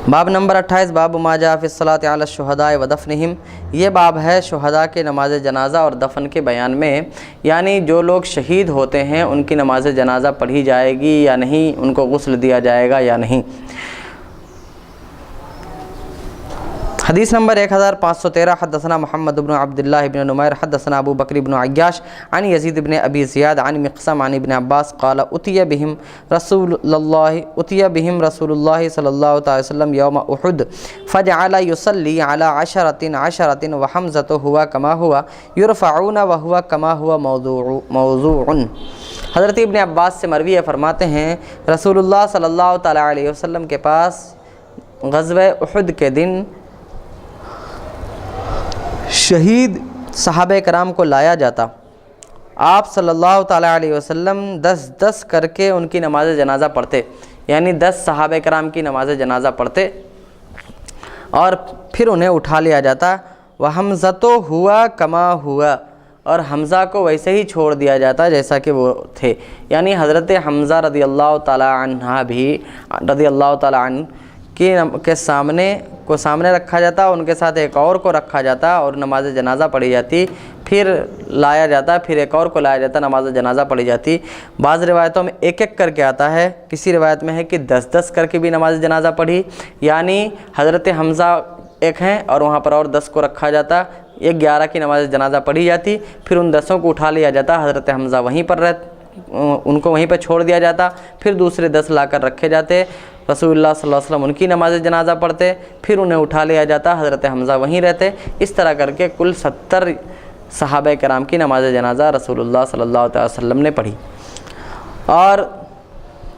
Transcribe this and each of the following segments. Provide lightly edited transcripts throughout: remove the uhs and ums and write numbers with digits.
باب نمبر 28 باب ما جاء فی الصلاۃ علی الشہداء و دفنہم، یہ باب ہے شہداء کے نماز جنازہ اور دفن کے بیان میں، یعنی جو لوگ شہید ہوتے ہیں ان کی نماز جنازہ پڑھی جائے گی یا نہیں، ان کو غسل دیا جائے گا یا نہیں۔ حدیث نمبر 1513 حدثنا محمد بن عبداللہ بن نمیر حدثنا ابو بکر بن عیاش عن یزید بن ابی زیاد عن مقسم عن ابن عباس قال اتي بهم رسول الله صلی اللہ علیہ وسلم یوم احد فجعل يصلي على عشرة وحمزة هو كما هو يرفعون وهو كما هو موضوع۔ حضرت ابن عباس سے مروی ہے، فرماتے ہیں رسول اللہ صلی اللہ تعالیٰ علیہ وسلم کے پاس غزوہ احد کے دن شہید صحابہ کرام کو لایا جاتا، آپ صلی اللہ تعالیٰ علیہ وسلم 10 کر کے ان کی نماز جنازہ پڑھتے، یعنی 10 صحابہ کرام کی نماز جنازہ پڑھتے اور پھر انہیں اٹھا لیا جاتا۔ وَحَمْزَةُ ہوا کما ہوا، اور حمزہ کو ویسے ہی چھوڑ دیا جاتا جیسا کہ وہ تھے، یعنی حضرت حمزہ رضی اللہ تعالیٰ عنہ کے سامنے رکھا جاتا، ان کے ساتھ ایک اور کو رکھا جاتا اور نماز جنازہ پڑھی جاتی، پھر لایا جاتا، پھر ایک اور کو لایا جاتا، نماز جنازہ پڑھی جاتی۔ بعض روایتوں میں 1 کر کے آتا ہے، کسی روایت میں ہے کہ 10 کر کے بھی نماز جنازہ پڑھی، یعنی حضرت حمزہ ایک ہیں اور وہاں پر اور 10 کو رکھا جاتا، 11 کی نماز جنازہ پڑھی جاتی، پھر ان 10 کو اٹھا لیا جاتا، حضرت حمزہ وہیں پر ان کو وہیں پہ چھوڑ دیا جاتا، پھر دوسرے 10 لا کر رکھے جاتے، رسول اللہ صلی اللہ علیہ وسلم ان کی نماز جنازہ پڑھتے، پھر انہیں اٹھا لیا جاتا، حضرت حمزہ وہیں رہتے۔ اس طرح کر کے کل 70 صحابہ کرام کی نماز جنازہ رسول اللہ صلی اللہ علیہ وسلم نے پڑھی۔ اور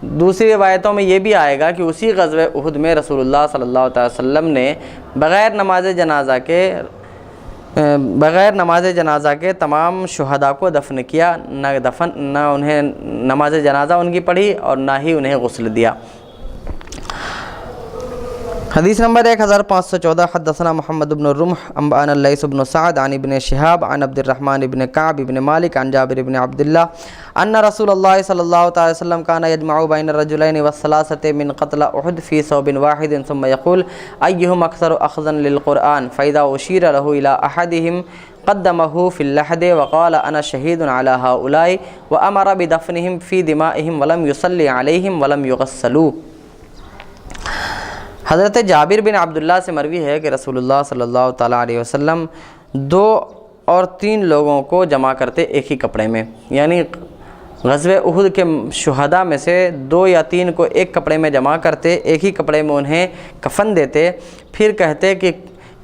دوسری روایتوں میں یہ بھی آئے گا کہ اسی غزوہ احد میں رسول اللہ صلی اللہ علیہ وسلم نے بغیر نماز جنازہ کے تمام شہداء کو دفن کیا، نہ انہیں نماز جنازہ ان کی پڑھی اور نہ ہی انہیں غسل دیا۔ حدیث نمبر 1514 حدثنا محمد بن الرمح انبأنا الليث بن سعد عن ابن شهاب عن عبد الرحمن بن كعب بن مالك عن جابر بن عبد الله أن رسول الله صلى الله عليه وسلم كان يجمع بين الرجلين والثلاثة من قتل أحد في ثوب واحد ثم يقول أيهم أكثر أخذا للقرآن فإذا أشير له إلى أحدهم قدمه في اللحد وقال أنا شهيد على هؤلاء وأمر بدفنهم في دمائهم ولم يصلي عليهم ولم يغسلوا۔ حضرت جابر بن عبداللہ سے مروی ہے کہ رسول اللہ صلی اللہ تعالیٰ علیہ وسلم 2 اور 3 لوگوں کو جمع کرتے ایک ہی کپڑے میں، یعنی غزوہ احد کے شہداء میں سے 2 یا 3 کو ایک کپڑے میں جمع کرتے، ایک ہی کپڑے میں انہیں کفن دیتے، پھر کہتے کہ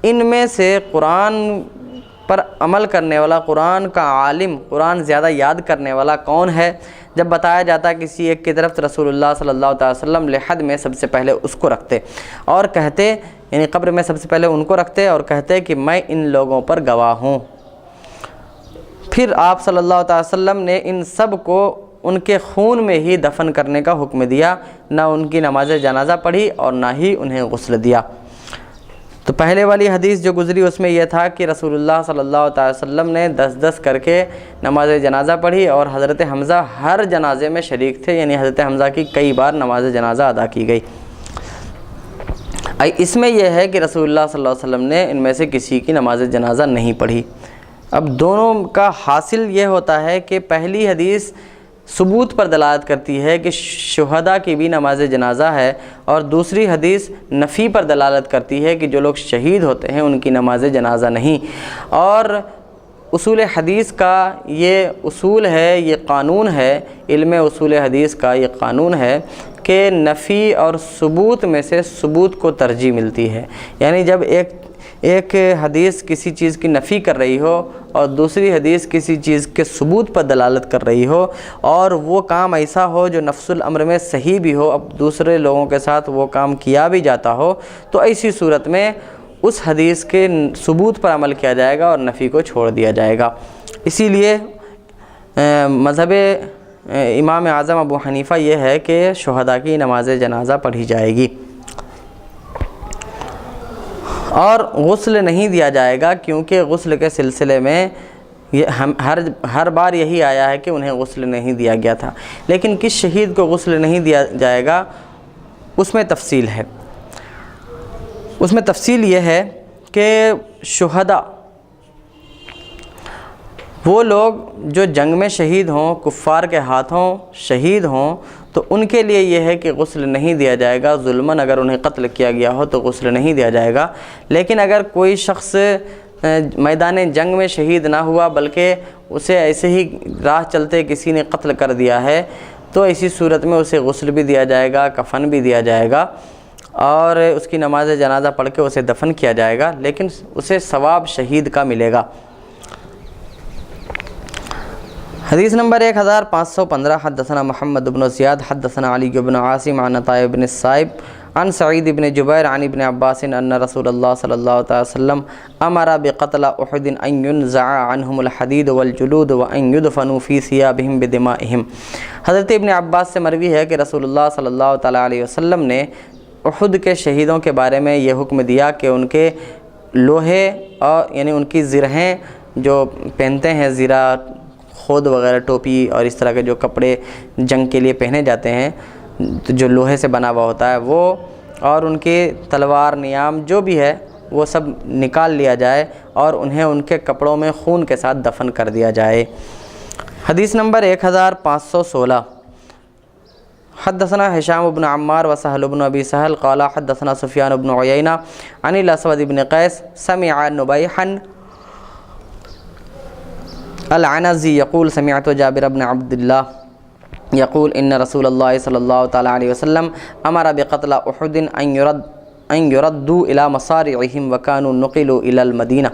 ان میں سے قرآن پر عمل کرنے والا، قرآن کا عالم، قرآن زیادہ یاد کرنے والا کون ہے؟ جب بتایا جاتا کسی ایک کی طرف تو رسول اللہ صلی اللہ علیہ وسلم لحد میں سب سے پہلے اس کو رکھتے اور کہتے، یعنی قبر میں سب سے پہلے ان کو رکھتے اور کہتے کہ میں ان لوگوں پر گواہ ہوں۔ پھر آپ صلی اللہ علیہ وسلم نے ان سب کو ان کے خون میں ہی دفن کرنے کا حکم دیا، نہ ان کی نماز جنازہ پڑھی اور نہ ہی انہیں غسل دیا۔ تو پہلے والی حدیث جو گزری اس میں یہ تھا کہ رسول اللہ صلی اللہ علیہ وسلم نے 10 کر کے نماز جنازہ پڑھی اور حضرت حمزہ ہر جنازے میں شریک تھے، یعنی حضرت حمزہ کی کئی بار نماز جنازہ ادا کی گئی۔ اس میں یہ ہے کہ رسول اللہ صلی اللہ علیہ وسلم نے ان میں سے کسی کی نماز جنازہ نہیں پڑھی۔ اب دونوں کا حاصل یہ ہوتا ہے کہ پہلی حدیث ثبوت پر دلالت کرتی ہے کہ شہداء کی بھی نماز جنازہ ہے، اور دوسری حدیث نفی پر دلالت کرتی ہے کہ جو لوگ شہید ہوتے ہیں ان کی نماز جنازہ نہیں۔ اور اصول حدیث کا یہ اصول ہے، یہ قانون ہے، علم اصول حدیث کا یہ قانون ہے کہ نفی اور ثبوت میں سے ثبوت کو ترجیح ملتی ہے، یعنی جب ایک حدیث کسی چیز کی نفی کر رہی ہو اور دوسری حدیث کسی چیز کے ثبوت پر دلالت کر رہی ہو اور وہ کام ایسا ہو جو نفس الامر میں صحیح بھی ہو، اب دوسرے لوگوں کے ساتھ وہ کام کیا بھی جاتا ہو، تو ایسی صورت میں اس حدیث کے ثبوت پر عمل کیا جائے گا اور نفی کو چھوڑ دیا جائے گا۔ اسی لیے مذہب امام اعظم ابو حنیفہ یہ ہے کہ شہداء کی نماز جنازہ پڑھی جائے گی اور غسل نہیں دیا جائے گا، کیونکہ غسل کے سلسلے میں ہر بار یہی آیا ہے کہ انہیں غسل نہیں دیا گیا تھا، لیکن کس شہید کو غسل نہیں دیا جائے گا اس میں تفصیل ہے۔ اس میں تفصیل یہ ہے کہ شہداء وہ لوگ جو جنگ میں شہید ہوں، کفار کے ہاتھوں شہید ہوں، تو ان کے لیے یہ ہے کہ غسل نہیں دیا جائے گا۔ ظلماً اگر انہیں قتل کیا گیا ہو تو غسل نہیں دیا جائے گا۔ لیکن اگر کوئی شخص میدان جنگ میں شہید نہ ہوا بلکہ اسے ایسے ہی راہ چلتے کسی نے قتل کر دیا ہے، تو ایسی صورت میں اسے غسل بھی دیا جائے گا، کفن بھی دیا جائے گا، اور اس کی نماز جنازہ پڑھ کے اسے دفن کیا جائے گا، لیکن اسے ثواب شہید کا ملے گا۔ حدیث نمبر 1515 حدثنا محمد بن زیاد حدثنا علی بن عاصم عن عطاء بن الصائب عن سعید بن جبیر عن ابن عباس ان رسول اللہ صلی اللہ علیہ وسلم امر بقتل احد ان ينزع عنهم الحدید والجلود وان يدفنوا في ثيابهم بدمائهم۔ حضرت ابن عباس سے مروی ہے کہ رسول اللہ صلی اللہ تعالیٰ علیہ وسلم نے احد کے شہیدوں کے بارے میں یہ حکم دیا کہ ان کے لوہے اور یعنی ان کی زرہیں جو پہنتے ہیں، زرہ، خود وغیرہ، ٹوپی اور اس طرح کے جو کپڑے جنگ کے لیے پہنے جاتے ہیں جو لوہے سے بنا ہوا ہوتا ہے، وہ اور ان کی تلوار، نیام جو بھی ہے وہ سب نکال لیا جائے اور انہیں ان کے کپڑوں میں خون کے ساتھ دفن کر دیا جائے۔ حدیث نمبر 1516 حدثنا هشام بن عمار وسهل بن ابی سہل قال حدثنا سفیان بن عیینہ عن الاسود بن قیس سمع نبیحا العنزی یقول سمعت جابر بن عبد اللہ یقول ان رسول اللہ صلی اللہ تعالیٰ علیہ وسلم امر بقتل احد ان يردوا الى مصارعهم وكانوا نقلوا الى المدینہ۔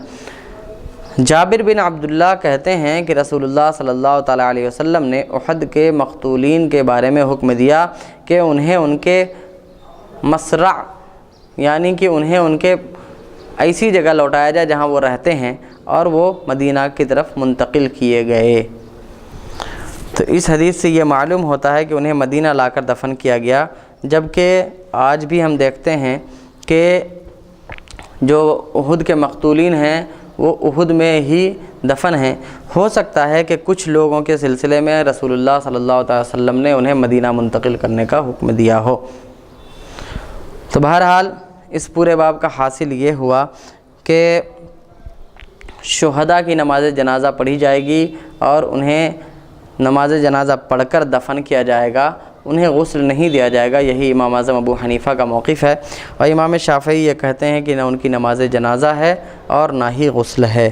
جابر بن عبداللہ کہتے ہیں کہ رسول اللہ صلی اللہ تعالیٰ علیہ وسلم نے احد کے مقتولین کے بارے میں حکم دیا کہ انہیں ان کے مصرع یعنی کہ انہیں ان کے ایسی جگہ لوٹایا جائے جہاں وہ رہتے ہیں، اور وہ مدینہ کی طرف منتقل کیے گئے۔ تو اس حدیث سے یہ معلوم ہوتا ہے کہ انہیں مدینہ لا کر دفن کیا گیا، جبکہ آج بھی ہم دیکھتے ہیں کہ جو احد کے مقتولین ہیں وہ احد میں ہی دفن ہیں۔ ہو سکتا ہے کہ کچھ لوگوں کے سلسلے میں رسول اللہ صلی اللہ علیہ وسلم نے انہیں مدینہ منتقل کرنے کا حکم دیا ہو۔ تو بہرحال اس پورے باب کا حاصل یہ ہوا کہ شہداء کی نماز جنازہ پڑھی جائے گی اور انہیں نماز جنازہ پڑھ کر دفن کیا جائے گا، انہیں غسل نہیں دیا جائے گا۔ یہی امام اعظم ابو حنیفہ کا موقف ہے، اور امام شافعی یہ کہتے ہیں کہ نہ ان کی نماز جنازہ ہے اور نہ ہی غسل ہے۔